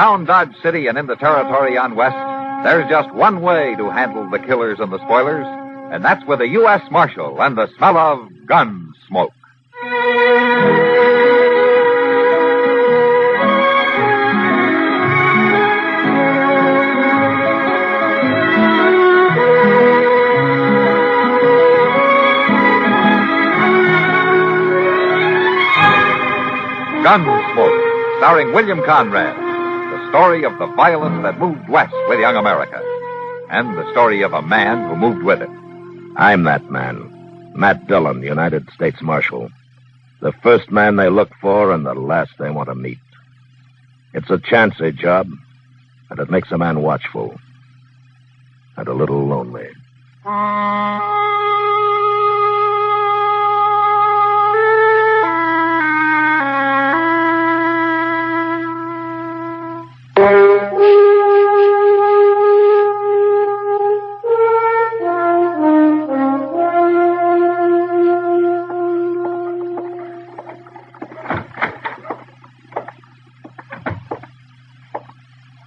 Around Dodge City and in the territory on West, there's just one way to handle the killers and the spoilers, and that's with a U.S. Marshal and the smell of Gunsmoke. Gunsmoke, starring William Conrad. The story of the violence that moved west with young America. And the story of a man who moved with it. I'm that man. Matt Dillon, United States Marshal. The first man they look for and the last they want to meet. It's a chancy job, and it makes a man watchful. And a little lonely.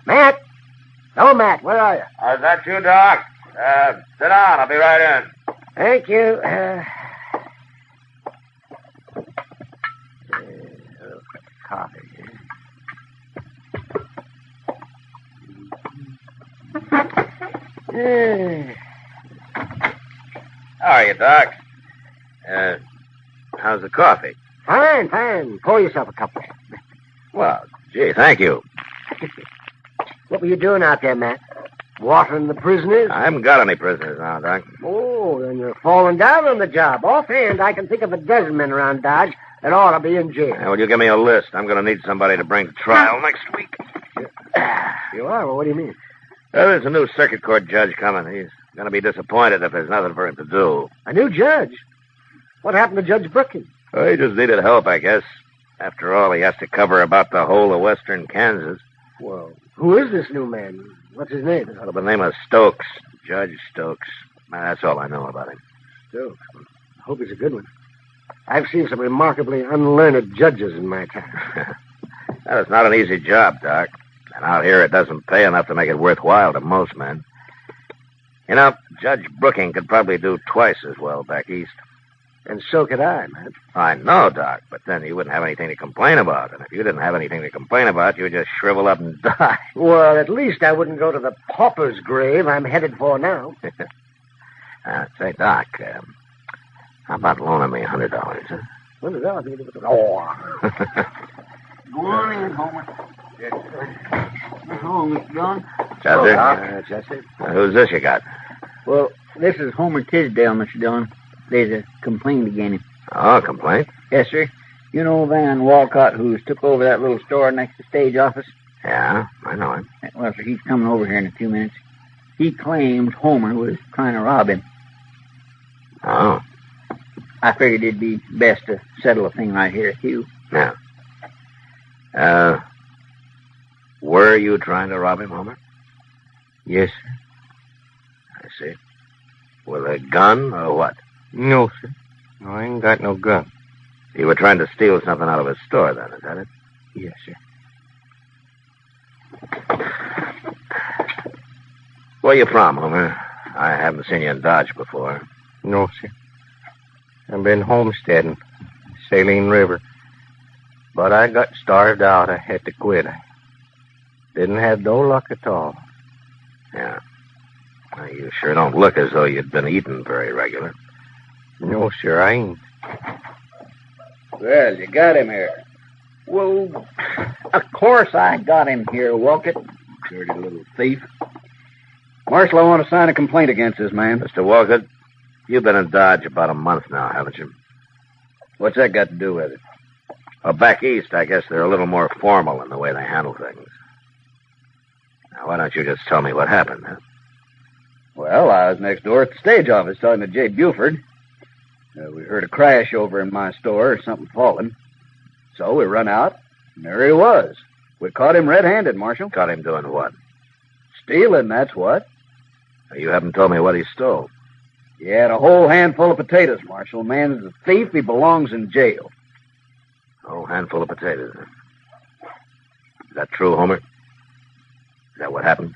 Matt? Oh, Matt, where are you? Is that you, Doc? Sit down. I'll be right in. Thank you. Coffee. How are you, Doc? How's the coffee? Fine, fine. Pour yourself a cup. Well, gee, thank you. What were you doing out there, Matt? Watering the prisoners? I haven't got any prisoners now, Doc. Oh, then you're falling down on the job. Offhand, I can think of a dozen men around Dodge that ought to be in jail. Yeah, well, you give me a list. I'm going to need somebody to bring to trial next week. You are? Well, what do you mean? Well, there's a new circuit court judge coming. He's going to be disappointed if there's nothing for him to do. A new judge? What happened to Judge Brookins? Well, he just needed help, I guess. After all, he has to cover about the whole of western Kansas. Well, who is this new man? What's his name? By the name of Stokes. Judge Stokes. That's all I know about him. Stokes? I hope he's a good one. I've seen some remarkably unlearned judges in my time. Well, it's not an easy job, Doc. And out here, it doesn't pay enough to make it worthwhile to most men. You know, Judge Brooking could probably do twice as well back east. And so could I, man. I know, Doc, but then you wouldn't have anything to complain about. And if you didn't have anything to complain about, you'd just shrivel up and die. Well, at least I wouldn't go to the pauper's grave I'm headed for now. Say, Doc, how about loaning me $100, huh? $100? Oh. Good morning, Homer. Hello, Mr. Dillon. Chester? Chester. Who's this you got? Well, this is Homer Tisdale, Mr. Dillon. There's a complaint against him. Oh, complaint? Yes, sir. You know Van Walcott, who's took over that little store next to the stage office? Yeah, I know him. Well, sir, he's coming over here in a few minutes. He claims Homer was trying to rob him. Oh. I figured it'd be best to settle a thing right here with you. Yeah. Were you trying to rob him, Homer? Yes, sir. I see. With a gun or what? No, sir. No, I ain't got no gun. You were trying to steal something out of his store, then, is that it? Yes, sir. Where you from, Homer? I haven't seen you in Dodge before. No, sir. I've been homesteading, Saline River. But I got starved out. I had to quit. I didn't have no luck at all. Yeah. Well, you sure don't look as though you'd been eating very regular. No, sir, I ain't. Well, you got him here. Well, of course I got him here, Wolcott. Dirty little thief. Marshal, I want to sign a complaint against this man. Mr. Walcott, you've been in Dodge about a month now, haven't you? What's that got to do with it? Well, back east, I guess they're a little more formal in the way they handle things. Now, why don't you just tell me what happened, huh? Well, I was next door at the stage office talking to Jay Buford. We heard a crash over in my store or something falling. So we run out, and there he was. We caught him red-handed, Marshal. Caught him doing what? Stealing, that's what. You haven't told me what he stole. He had a whole handful of potatoes, Marshal. Man's a thief. He belongs in jail. A whole handful of potatoes. Is that true, Homer? Is that what happened?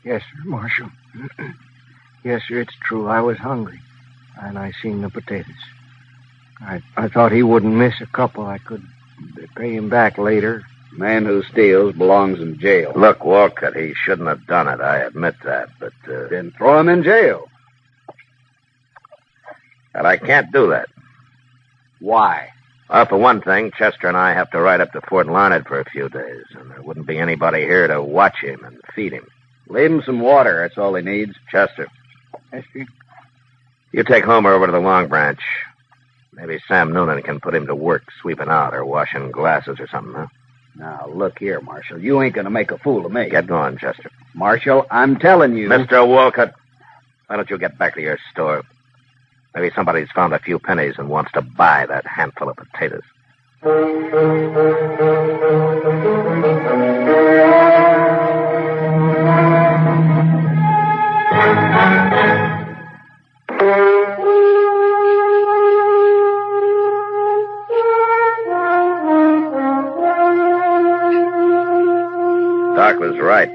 Yes, sir, Marshal. Yes, sir, it's true. I was hungry, and I seen the potatoes. I thought he wouldn't miss a couple. I could pay him back later. Man who steals belongs in jail. Look, Walcott, he shouldn't have done it. I admit that, but... Then throw him in jail. Well, I can't do that. Why? Well, for one thing, Chester and I have to ride up to Fort Larned for a few days, and there wouldn't be anybody here to watch him and feed him. Leave him some water. That's all he needs. Chester, Yes, sir. you take Homer over to the Long Branch. Maybe Sam Noonan can put him to work sweeping out or washing glasses or something, huh? Now, look here, Marshal. You ain't going to make a fool of me. Get going, Chester. Marshal, I'm telling you... Mr. Walcott, why don't you get back to your store? Maybe somebody's found a few pennies and wants to buy that handful of potatoes. Doc was right.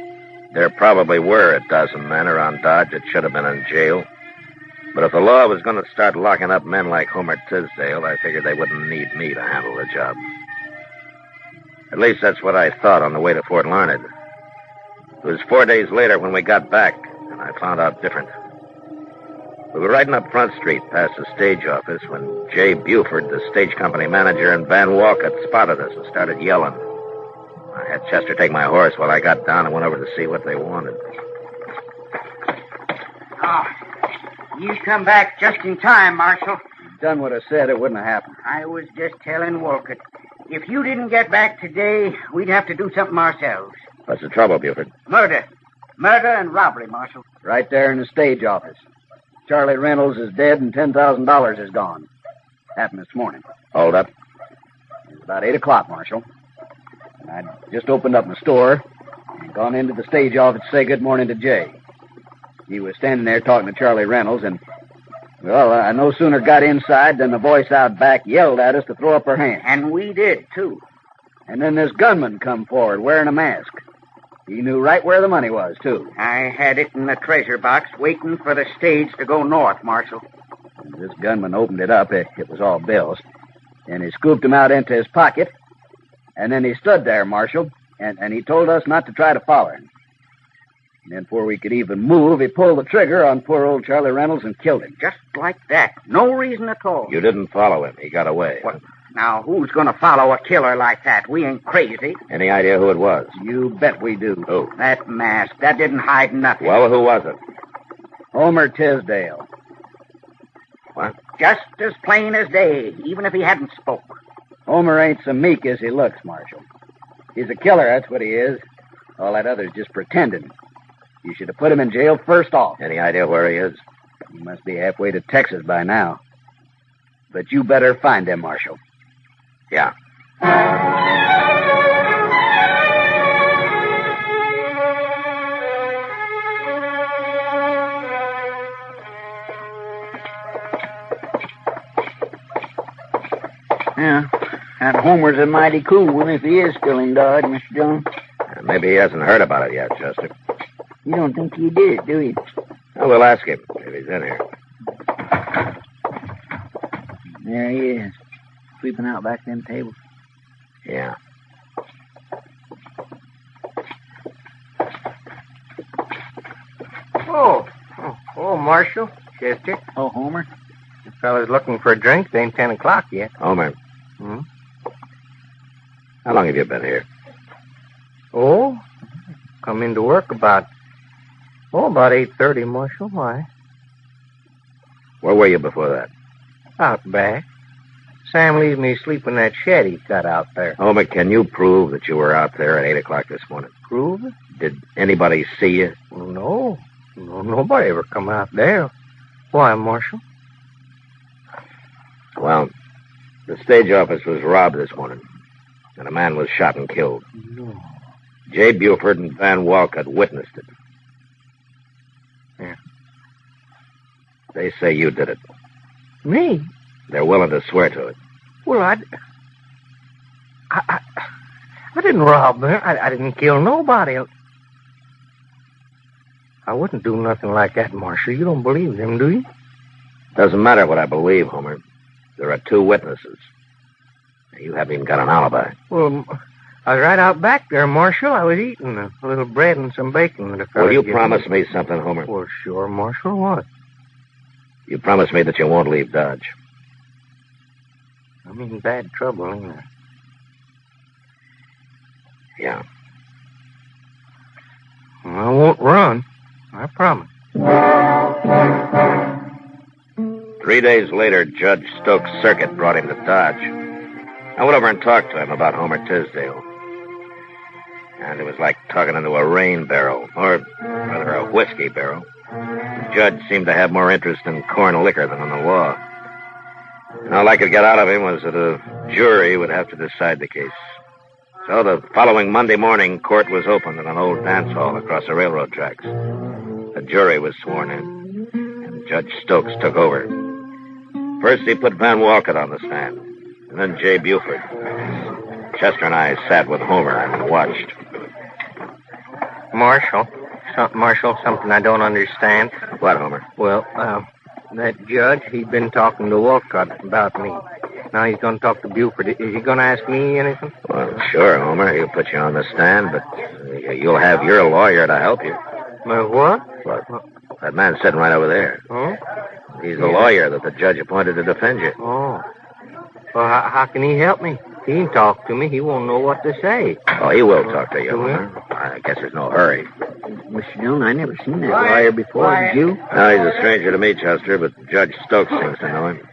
There probably were a dozen men around Dodge that should have been in jail. But if the law was going to start locking up men like Homer Tisdale, I figured they wouldn't need me to handle the job. At least that's what I thought on the way to Fort Larned. It was 4 days later when we got back, and I found out different. We were riding up Front Street past the stage office when Jay Buford, the stage company manager, and Van Walcott spotted us and started yelling. I had Chester take my horse while I got down and went over to see what they wanted. Oh, you come back just in time, Marshal. Done what I said, it wouldn't have happened. I was just telling Walcott. If you didn't get back today, we'd have to do something ourselves. What's the trouble, Buford? Murder. Murder and robbery, Marshal. Right there in the stage office. Charlie Reynolds is dead and $10,000 is gone. Happened this morning. Hold up. It was about 8 o'clock, Marshal. And I'd just opened up my store and gone into the stage office to say good morning to Jay. He was standing there talking to Charlie Reynolds, and, well, I no sooner got inside than the voice out back yelled at us to throw up our hands. And we did, too. And then this gunman come forward wearing a mask. He knew right where the money was, too. I had it in the treasure box waiting for the stage to go north, Marshal. And this gunman opened it up. It was all bills. And he scooped them out into his pocket. And then he stood there, Marshal, and he told us not to try to follow him. And then before we could even move, he pulled the trigger on poor old Charlie Reynolds and killed him. Just like that. No reason at all. You didn't follow him. He got away. What? Now, who's going to follow a killer like that? We ain't crazy. Any idea who it was? You bet we do. Who? That mask. That didn't hide nothing. Well, who was it? Homer Tisdale. What? Just as plain as day, even if he hadn't spoke. Homer ain't so meek as he looks, Marshal. He's a killer, that's what he is. All that other's just pretending. You should have put him in jail first off. Any idea where he is? He must be halfway to Texas by now. But you better find him, Marshal. Yeah. Yeah. That Homer's a mighty cool one if he is still in Dodge, Mr. Jones. Maybe he hasn't heard about it yet, Chester. You don't think he did, do you? Well, we'll ask him if he's in here. There he is. Sweeping out back them tables. Yeah. Oh, Marshal, Chester. Oh, Homer? The fella's looking for a drink. It ain't 10 o'clock yet. Homer, Hmm? how long have you been here? Oh, come into work about 8:30, Marshal. Why? Where were you before that? Out back. Sam leaves me asleep in that shed he's got out there. Homer, can you prove that you were out there at 8 o'clock this morning? Prove it? Did anybody see you? Well, no. No, nobody ever come out there. Why, Marshal? Well, the stage office was robbed this morning, and a man was shot and killed. No. Jay Buford and Van Walcott witnessed it. Yeah. They say you did it. Me? They're willing to swear to it. Well, I didn't rob them. I didn't kill nobody. I wouldn't do nothing like that, Marshal. You don't believe him, do you? Doesn't matter what I believe, Homer. There are 2 witnesses. You haven't even got an alibi. Well, I was right out back there, Marshal. I was eating a little bread and some bacon that a fellow Will you gave promise me something, Homer? Well, sure, Marshal. What? You promise me that you won't leave Dodge. I'm in bad trouble, ain't I? Yeah. Well, I won't run. I promise. 3 days later, Judge Stokes' circuit brought him to Dodge. I went over and talked to him about Homer Tisdale. And it was like talking into a rain barrel, or rather a whiskey barrel. The judge seemed to have more interest in corn liquor than in the law. And all I could get out of him was that a jury would have to decide the case. So the following Monday morning, court was opened in an old dance hall across the railroad tracks. A jury was sworn in, and Judge Stokes took over. First, he put Van Walcott on the stand, and then Jay Buford. Chester and I sat with Homer and watched. Marshal, something I don't understand. What, Homer? Well, that judge, he'd been talking to Walcott about me. Now he's going to talk to Buford. Is he going to ask me anything? Well, sure, Homer. He'll put you on the stand, but you'll have your lawyer to help you. What? What? That man's sitting right over there. Oh? He's the lawyer that the judge appointed to defend you. Oh. Well, how can he help me? He ain't talk to me. He won't know what to say. Oh, he will talk to you, Homer. I guess there's no hurry. Mr. Dillon, I never seen that lawyer before. Did you? No, he's a stranger to me, Chester, but Judge Stokes seems to know him.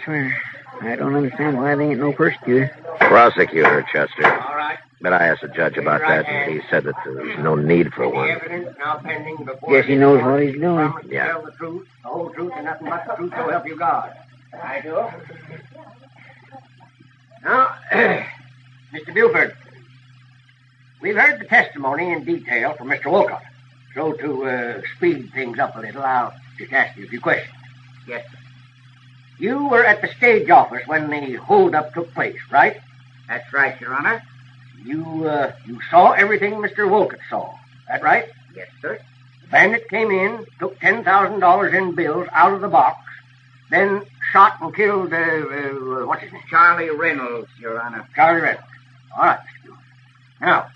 Swear, I don't understand why they ain't no persecutor. Prosecutor, Chester. All right. But I asked the judge about that, and he said that there's no need for one. Evidence now pending before... Guess he knows what he's doing. Yeah. Tell the truth, the whole truth, and nothing but the truth, so help you God. I do. Now, Mr. Buford, we've heard the testimony in detail from Mr. Wolcott. So to speed things up a little, I'll just ask you a few questions. Yes, sir. You were at the stage office when the holdup took place, right? That's right, Your Honor. You saw everything Mr. Wolcott saw. That right? Yes, sir. The bandit came in, took $10,000 in bills out of the box, then shot and killed, what's his name? Charlie Reynolds, Your Honor. Charlie Reynolds. All right, Mr. Buford. Now,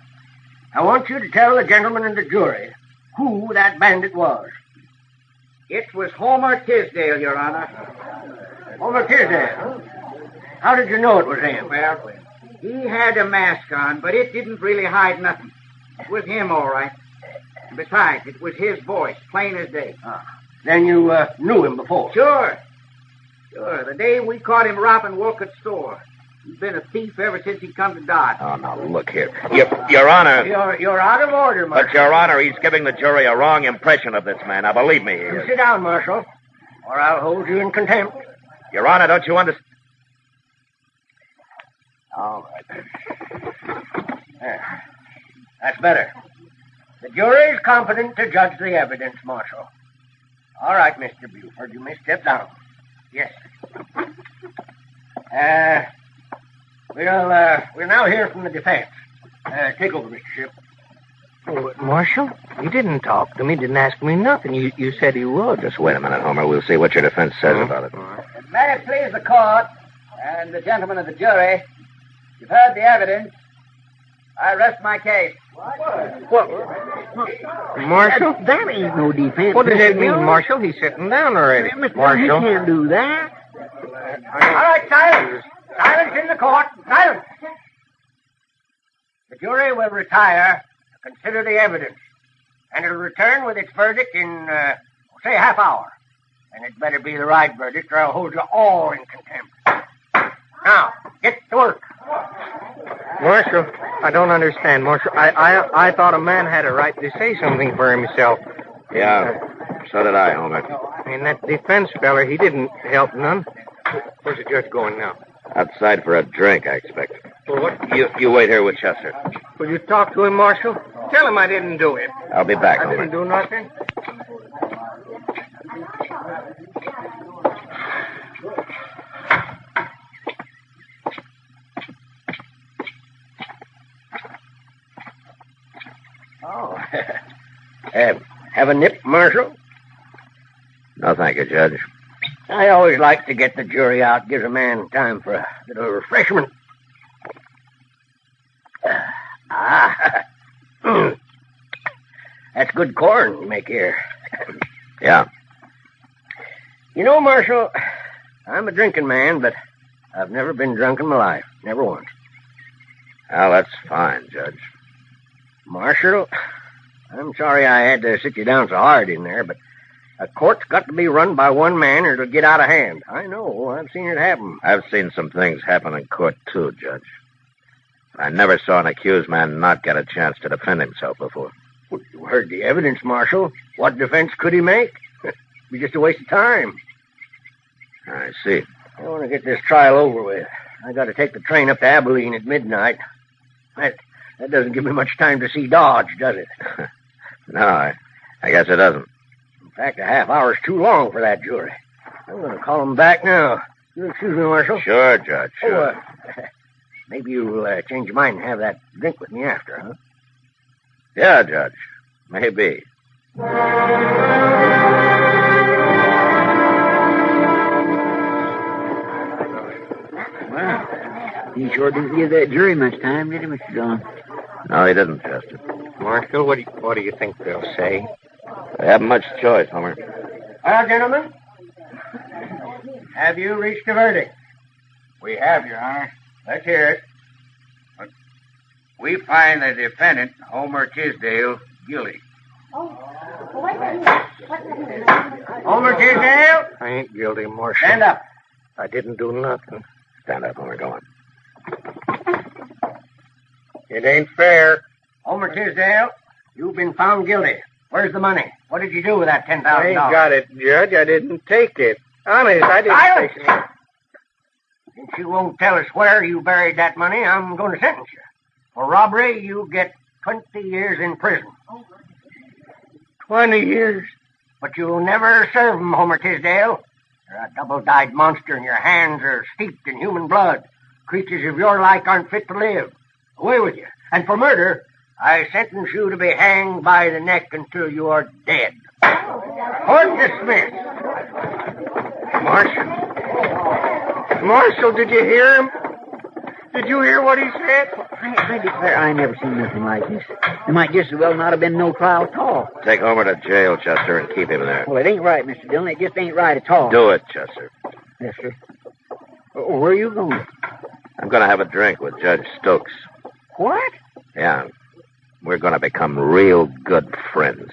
I want you to tell the gentlemen in the jury who that bandit was. It was Homer Tisdale, Your Honor. Homer Tisdale. How did you know it was him? Well, he had a mask on, but it didn't really hide nothing. It was him, all right. Besides, it was his voice, plain as day. Then you knew him before? Sure. The day we caught him robbing Wolcott's store. He's been a thief ever since he come to Dodge. Oh, now, look here. Your Honor... You're out of order, Marshal. But, Your Honor, he's giving the jury a wrong impression of this man. Now, believe me, he You is. sit down, Marshal, or I'll hold you in contempt. Your Honor, don't you understand? All right. There. That's better. The jury is competent to judge the evidence, Marshal. All right, Mr. Buford, you may step down. Yes. We'll now hear from the defense. Take over, Mr. Shipp. Oh, Marshal, you didn't talk to me, didn't ask me nothing. You said you would. Just wait a minute, Homer. We'll see what your defense says about it. May it please the court and the gentlemen of the jury, you've heard the evidence. I rest my case. What? Marshal? That ain't no defense. What does that mean, Marshal? He's sitting down already. Marshal? You can't do that. All right, silence. Silence in the court. Silence. The jury will retire to consider the evidence, and it'll return with its verdict in, say, half hour. And it better be the right verdict, or I'll hold you all in contempt. Now, get to work. Marshal, I don't understand, Marshal. I thought a man had a right to say something for himself. Yeah, so did I, Homer. And that defense feller, he didn't help none. Where's the judge going now? Outside for a drink, I expect. Well, what? You wait here with Chester. Will you talk to him, Marshal? Tell him I didn't do it. I'll be back, I Homer. didn't do nothing. Oh. Have a nip, Marshal? No, thank you, Judge. I always like to get the jury out. Gives a man time for a little refreshment. That's good corn you make here. Yeah. You know, Marshal, I'm a drinking man, but I've never been drunk in my life. Never once. Well, that's fine, Judge. Marshal, I'm sorry I had to sit you down so hard in there, but a court's got to be run by one man or it'll get out of hand. I know. I've seen it happen. I've seen some things happen in court, too, Judge. I never saw an accused man not get a chance to defend himself before. Well, you heard the evidence, Marshal. What defense could he make? It'd be just a waste of time. I see. I want to get this trial over with. I got to take the train up to Abilene at midnight. That doesn't give me much time to see Dodge, does it? No, I guess it doesn't. In fact, a half hour's too long for that jury. I'm going to call him back now. You'll excuse me, Marshal? Sure, Judge, sure. Maybe you'll change your mind and have that drink with me after, huh? Yeah, Judge. Maybe. Well, he sure didn't give that jury much time, did he, Mr. Dillon? No, he didn't, Chester. Marshal, what do you think they'll say? They haven't much choice, Homer. Well, gentlemen, have you reached a verdict? We have, Your Honor. Let's hear it. We find the defendant, Homer Tisdale, guilty. Homer Tisdale? I ain't guilty, Marshal. Stand up. I didn't do nothing. Stand up, Homer. Go on. It ain't fair. Homer Tisdale, you've been found guilty. Where's the money? What did you do with that $10,000? I ain't got it, Judge. I didnn't take it. Honest, I didn't take it. Since you won't tell us where you buried that money, I'm going to sentence you. For robbery, you get 20 years in prison. 20 years? But you'll never serve 'em, Homer Tisdale. You're a double-dyed monster, and your hands are steeped in human blood. Creatures of your like aren't fit to live. Away with you. And for murder, I sentence you to be hanged by the neck until you are dead. Court dismissed. Marshal, did you hear him? Did you hear what he said? I declare I never seen nothing like this. There might just as well not have been no trial at all. Take Homer to jail, Chester, and keep him there. Well, it ain't right, Mr. Dillon. It just ain't right at all. Do it, Chester. Yes, sir. Where are you going? I'm going to have a drink with Judge Stokes. What? Yeah. We're going to become real good friends.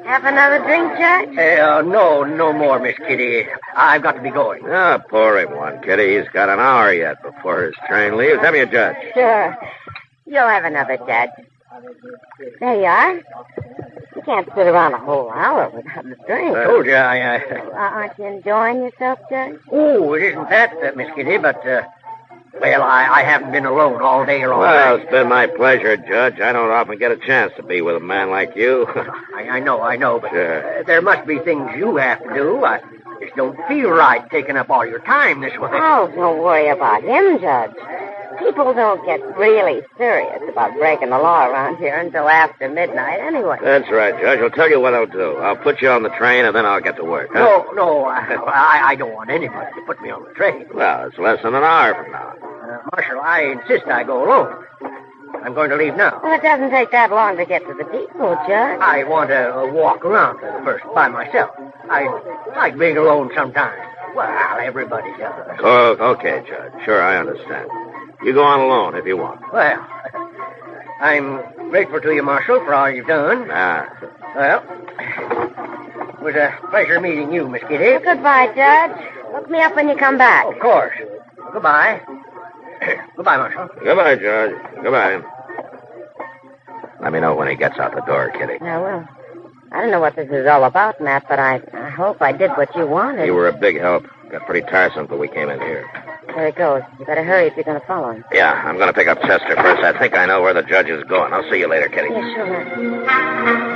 Have another drink, Judge? No more, Miss Kitty. I've got to be going. Ah, pour him one, Kitty. He's got an hour yet before his train leaves. Have you, Judge? Sure. You'll have another, Judge. There you are. You can't sit around a whole hour without a drink. I told you, Aren't you enjoying yourself, Judge? Oh, it isn't that, Miss Kitty, but, I haven't been alone all day long. Well, it's been my pleasure, Judge. I don't often get a chance to be with a man like you. I know, but Sure. There must be things you have to do. I just don't feel right taking up all your time this way. Oh, don't worry about him, Judge. People don't get really serious about breaking the law around here until after midnight anyway. That's right, Judge. I'll tell you what I'll do. I'll put you on the train, and then I'll get to work. Huh? No, I don't want anybody to put me on the train. Well, it's less than an hour from now. Marshal, I insist I go alone. I'm going to leave now. Well, it doesn't take that long to get to the depot, Judge. I want to walk around first by myself. I like being alone sometimes. Well, everybody does. Oh, okay, Judge. Sure, I understand. You go on alone if you want. Well, I'm grateful to you, Marshal, for all you've done. Well, it was a pleasure meeting you, Miss Kitty. Well, goodbye, Judge. Look me up when you come back. Of course. Goodbye. Goodbye, Marshal. Goodbye, Judge. Goodbye. Let me know when he gets out the door, Kitty. I will. I don't know what this is all about, Matt, but I hope I did what you wanted. You were a big help. Got pretty tiresome till we came in here. There it goes. You better hurry if you're going to follow him. Yeah, I'm going to pick up Chester first. I think I know where the judge is going. I'll see you later, Kitty. Yeah, sure.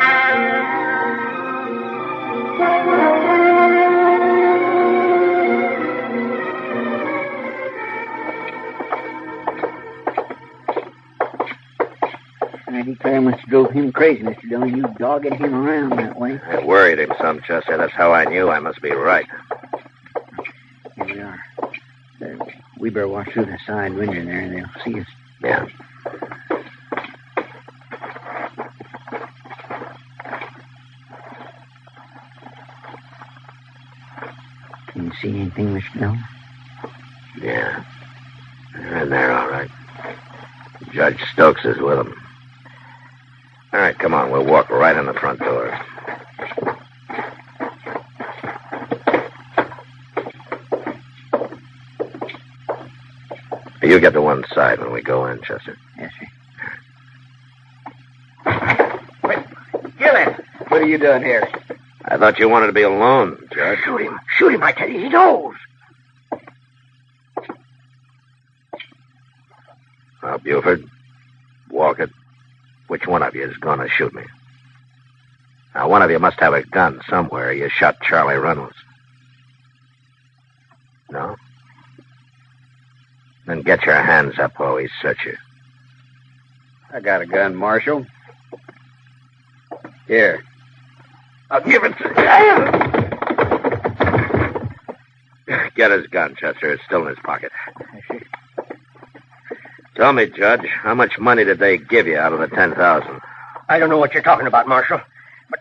I declare must have drove him crazy, Mr. Dillon. You dogging him around that way. I worried him some, Chester. That's how I knew I must be right. Here we are. We better watch through the side window there, and they'll see us. Yeah. Can you see anything, Mr. Dillon? Yeah. They're in there, all right. Judge Stokes is with them. All right, come on. We'll walk right in the front door. You get to one side when we go in, Chester. Yes, Wait, sir. Gillen! What are you doing here? I thought you wanted to be alone, Judge. Shoot him. Shoot him, I tell you. He knows. Now, Buford, Walker, which one of you is going to shoot me? Now, one of you must have a gun somewhere. You shot Charlie Reynolds. No? Then get your hands up while we search you. I got a gun, Marshal. Here. I'll give it to Get his gun, Chester. It's still in his pocket. Tell me, Judge, how much money did they give you out of the $10,000? I don't know what you're talking about, Marshal, but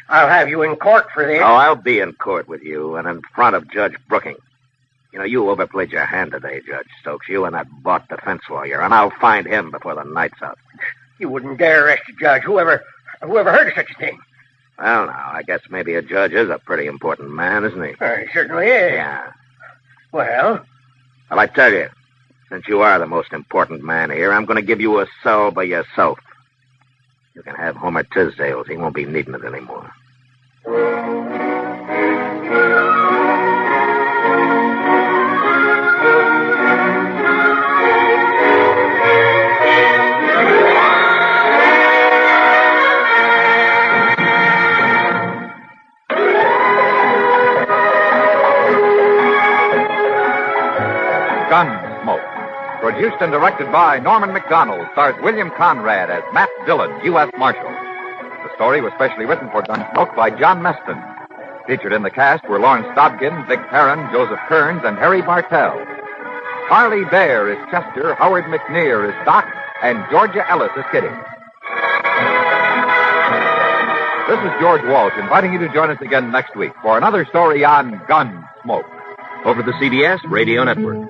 I'll have you in court for this. Oh, I'll be in court with you and in front of Judge Brooking. You know, you overplayed your hand today, Judge Stokes. You and that bought defense lawyer, and I'll find him before the night's out. You wouldn't dare arrest a judge. Whoever heard of such a thing? Well, now, I guess maybe a judge is a pretty important man, isn't he? He certainly is. Yeah. Well, I tell you, since you are the most important man here, I'm going to give you a cell by yourself. You can have Homer Tisdale's. He won't be needing it anymore. Gunsmoke. Produced and directed by Norman McDonald, stars William Conrad as Matt Dillon, U.S. Marshal. The story was specially written for Gunsmoke by John Meston. Featured in the cast were Lawrence Dobkin, Vic Perrin, Joseph Kearns, and Harry Bartell. Harley Bear is Chester, Howard McNear is Doc, and Georgia Ellis is Kitty. This is George Walsh inviting you to join us again next week for another story on Gunsmoke. Over the CBS Radio Network.